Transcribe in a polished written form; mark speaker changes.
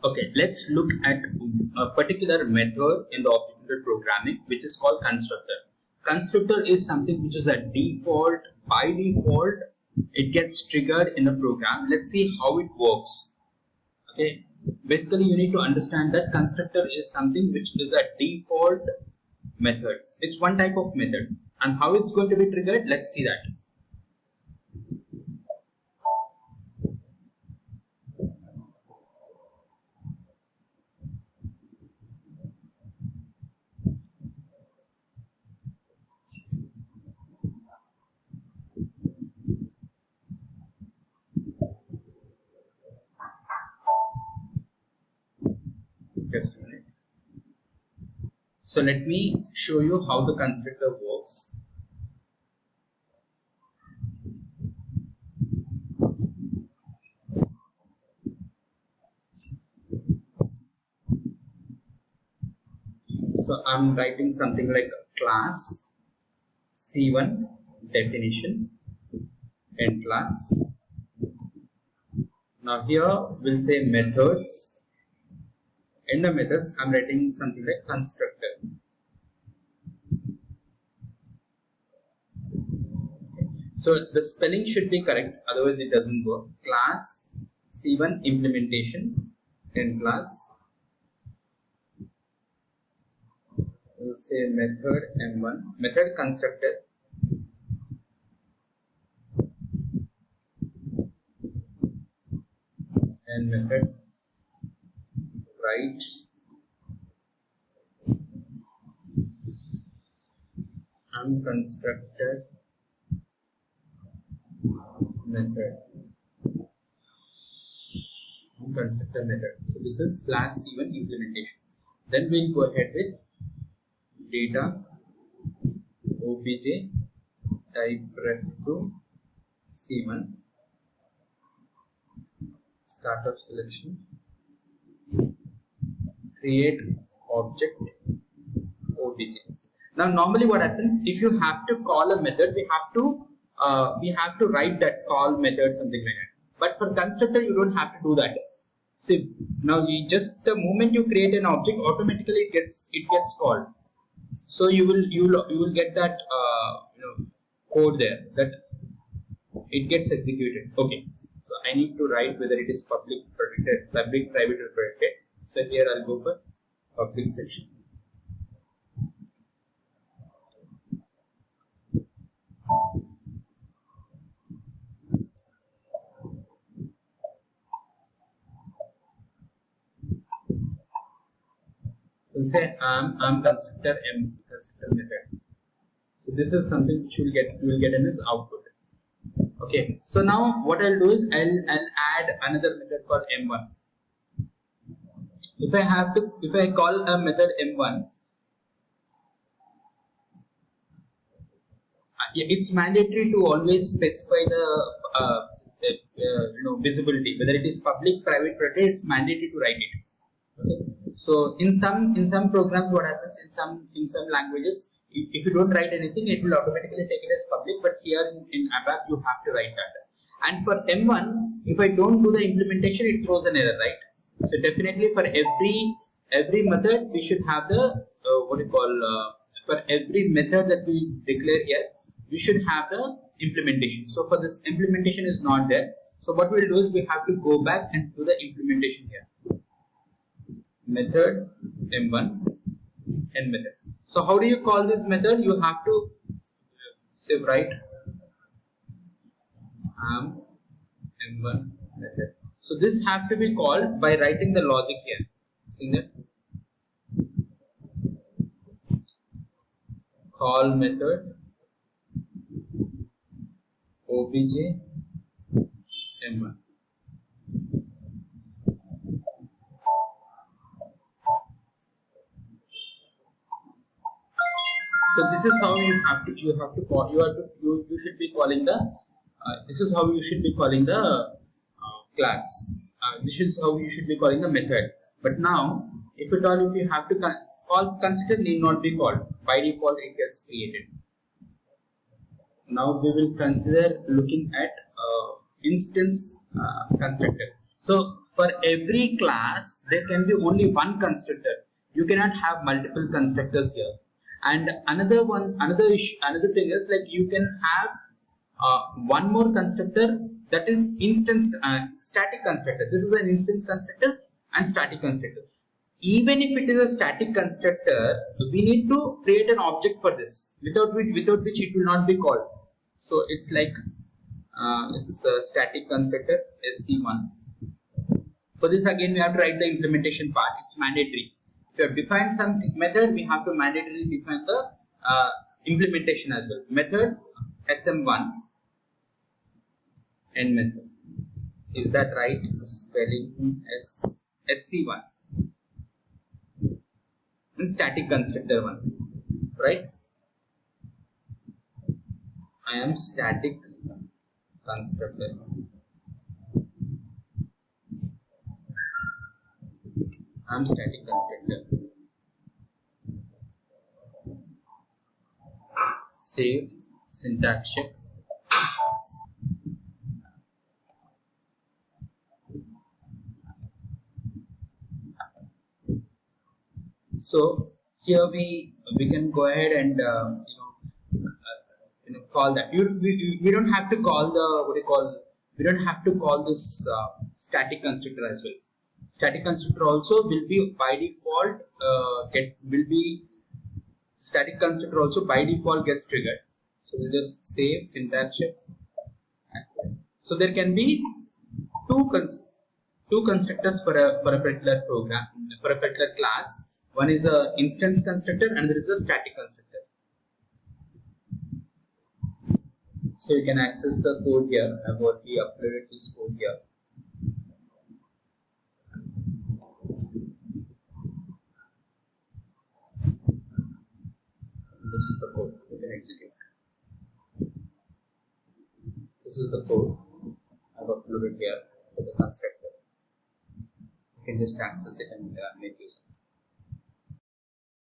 Speaker 1: Okay, let's look at a particular method in the object programming which is called constructor. Constructor is something which is a default, by default, it gets triggered in a program. Let's see how it works. Okay, basically you need to understand that constructor is something which is a default method. It's one type of method, and how it's going to be triggered, let's see that. Just a minute. So let me show you how the constructor works. So I'm writing something like class C1 definition and class. Now here we'll say methods. In the methods, I'm writing something like constructor. So the spelling should be correct, otherwise it doesn't work. Class C1 implementation and class. We'll say method M1, method constructor. And method writes constructor method. Constructor method. So this is class C1 implementation. Then we'll go ahead with data obj type ref to C1 startup selection, create object obj. Now normally what happens, if you have to call a method, we have to write that call method, something like that. But for constructor you don't have to do that. See, now you just, the moment you create an object, automatically it gets called. So you will get that code there that it gets executed. Okay, so I need to write whether it is public, protected, public, private or protected. So here I'll go for public section. We'll say I'm constructor method. So this is something which you will get in this output. Okay, so now what I'll do is I'll add another method called M1. If I call a method M1, it's mandatory to always specify the visibility, whether it is public, private, protected. It's mandatory to write it. Okay. So in some programs, what happens, in some languages, if you don't write anything, it will automatically take it as public. But here in ABAP, you have to write that. And for M1, if I don't do the implementation, it throws an error, right? So definitely for every method, we should have the for every method that we declare here, we should have the implementation. So for this, implementation is not there. So what we'll do is we have to go back and do the implementation here. Method M1 and method. So how do you call this method? You have to say write M1 method. So this have to be called by writing the logic here. See that? Call method obj M1. So this is how you should be calling the this is how you should be calling the class. This is how you should be calling the method. But now, if you have to call constructor, need not be called. By default, it gets created. Now we will consider looking at instance constructor. So for every class, there can be only one constructor. You cannot have multiple constructors here. And another one, another issue, another thing is like you can have one more constructor, that is instance static constructor. This is an instance constructor and static constructor. Even if it is a static constructor, we need to create an object for this, without which it will not be called. So it's like it's a static constructor SC1. For this again we have to write the implementation part. It's mandatory. If you have defined some method, we have to mandatorily define the implementation as well. Method SM1 end method. Is that right? Spelling SC1 and static constructor 1, right? I am static constructor. I am static constructor. Save, syntax check. So here we can go ahead and call that. We don't have to call the we don't have to call this static constructor as well. Static constructor also will be by default static constructor also by default gets triggered. So we'll just save, syntax check. So there can be two constructors for a particular program, for a particular class. One is a instance constructor and there is a static constructor. So you can access the code here. I've already uploaded this code here. This is the code. You can execute. This is the code I've uploaded here for the constructor. You can just access it and make use of it.